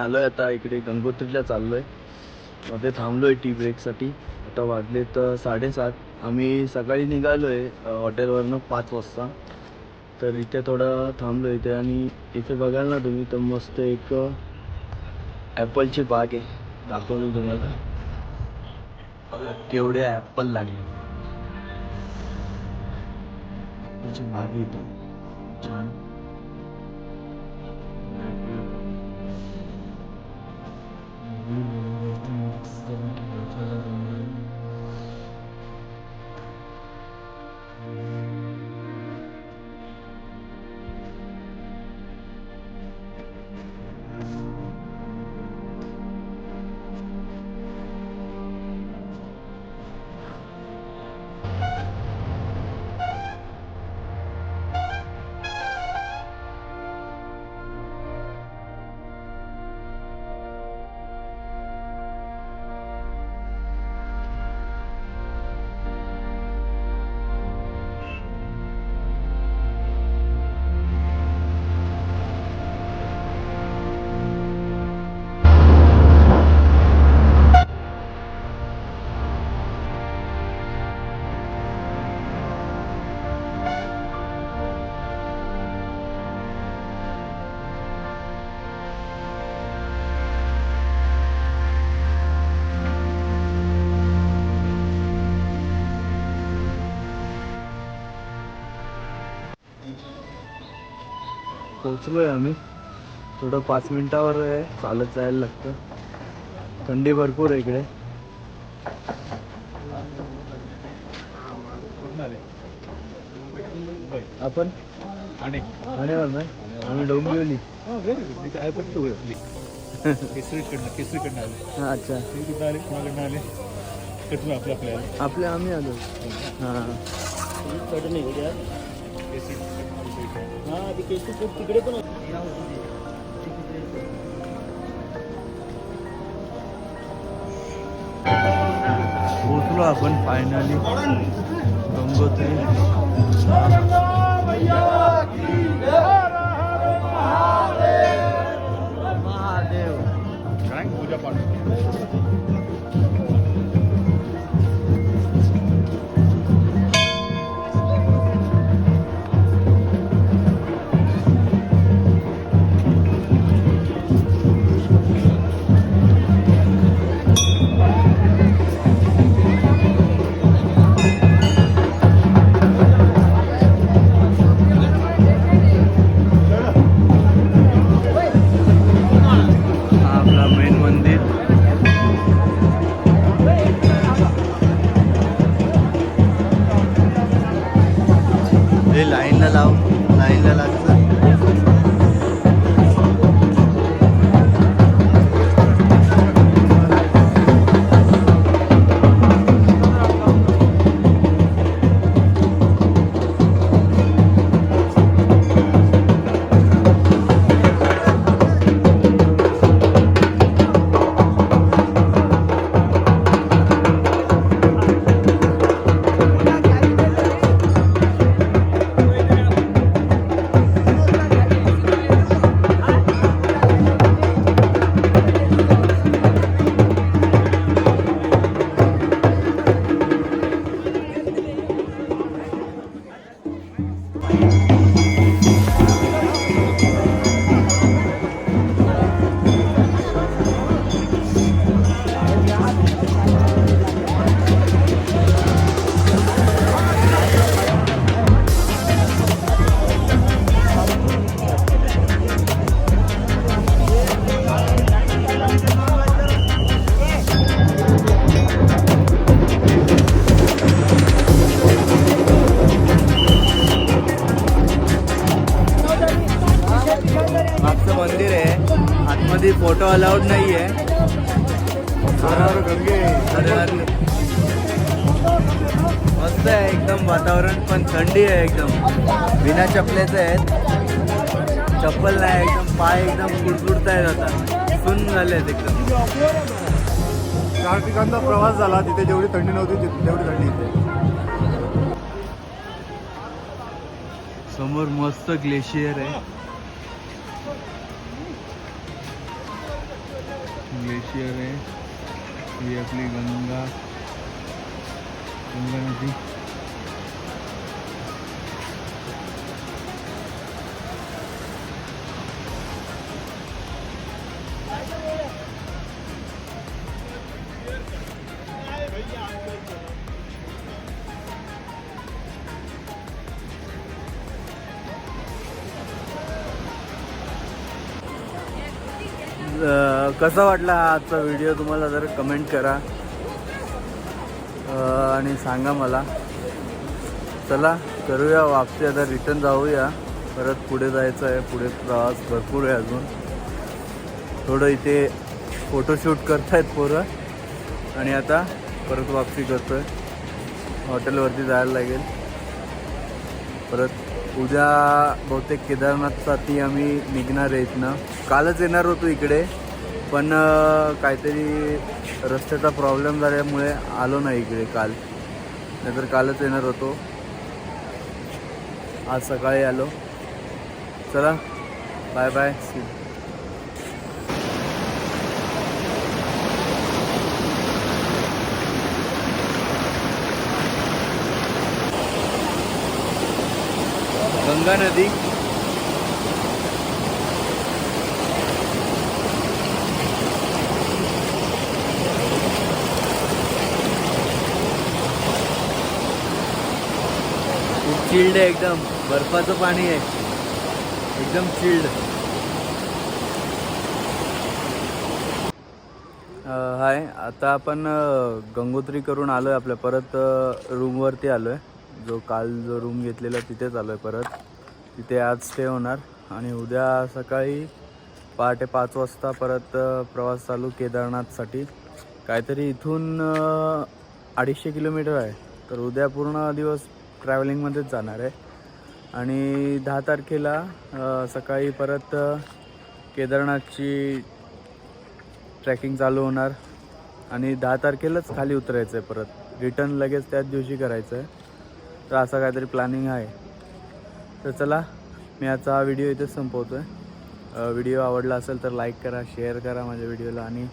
आलोय आता इकडे गंगोत्रीला चाललोय. मध्ये थांबलोय टी ब्रेकसाठी. आता वाजले तर 7:30. आम्ही सकाळी निघालोय हॉटेलवरनं 5 वाजता. तर इथे थोडं थांबलो इथे आणि इथे बघाल ना तुम्ही तर मस्त एक ॲपलची बाग आहे. दाखवतो तुम्हाला. केवढे ॲपल लागले. ॲपलची बाग आहे इथे छान. पोचलोय आम्ही. थोडं 5 मिनिटावर आहे, चालत जायला लागतं. थंडी भरपूर आहे इकडे. आपण ठाण्यावर नाही, आम्ही डोंबिवली. केसरीकडनं आले. हां अच्छा. कुठं आले, कोणाकडनं आले, कुठून आपल्या आम्ही आलो. हां तिकडे पण पोचलो आपण फायनली गंगोत्री. महादेव काय पूजा पाठ. लाईनला लागतं. फोटो अलाउड नाही आहे. मस्त आहे एकदम वातावरण, पण थंडी आहे एकदम. बिना चपलेचं आहेत, चप्पल नाही. एकदम पाय एकदम कुडकुडत आहेत, आता सुन्न झाले आहेत एकदम. 4 ठिकाणचा प्रवास झाला. तिथे जेवढी थंडी नव्हती तेवढी थंडी इथे. समोर मस्त ग्लेशियर आहे. ग्लेशियर आहे. ही आपली गंगा नदी. कसा वाटला हा आजचा व्हिडिओ तुम्हाला जर कमेंट करा आणि सांगा मला. चला करूया वापसी, आता रिटर्न जाऊया. परत पुढे जायचं आहे, पुढे प्रवास भरपूर आहे अजून. थोडं इथे फोटोशूट करतायत पोरं आणि आता परत वापसी करतोय. हॉटेलवरती जायला लागेल. परत उद्या बहुतेक केदारनाथसाठी आम्ही निघणार आहे इथनं. कालच येणार होतो इकडे, पण काहीतरी रस्त्याचा प्रॉब्लेम झाल्यामुळे आलो नाही इकडे काल. नाहीतर कालच येणार होतो. आज सकाळी आलो. चला बाय बाय. गंगा नदी. खूप चिल्ड आहे एकदम. बर्फाचं पाणी आहे, एकदम चिल्ड. हाय, आता आपण गंगोत्री करून आलो आहे. आपल्या परत रूमवरती आलो आहे. काल जो रूम घेतलेला तिथेच आलो आहे. परत तिथे आज स्टे होणार आणि उद्या सकाळी पहाटे 5 वाजता परत प्रवास चालू केदारनाथसाठी. काहीतरी इथून 250 किलोमीटर आहे. तर उद्या पूर्ण दिवस ट्रॅव्हलिंगमध्येच जाणार आहे. आणि 10 तारखेला सकाळी परत केदारनाथची ट्रॅकिंग चालू होणार आणि 10 तारखेलाच खाली उतरायचं आहे. परत रिटर्न लगेच त्याच दिवशी करायचं आहे. तर असं काहीतरी प्लॅनिंग आहे. तर चला, मी आजचा हा व्हिडिओ इथेच संपवतो आहे. व्हिडिओ आवडला असेल तर लाईक करा, शेअर करा माझ्या व्हिडिओला, आणि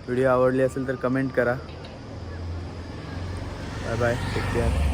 व्हिडिओ आवडली असेल तर कमेंट करा. Bye bye, take care.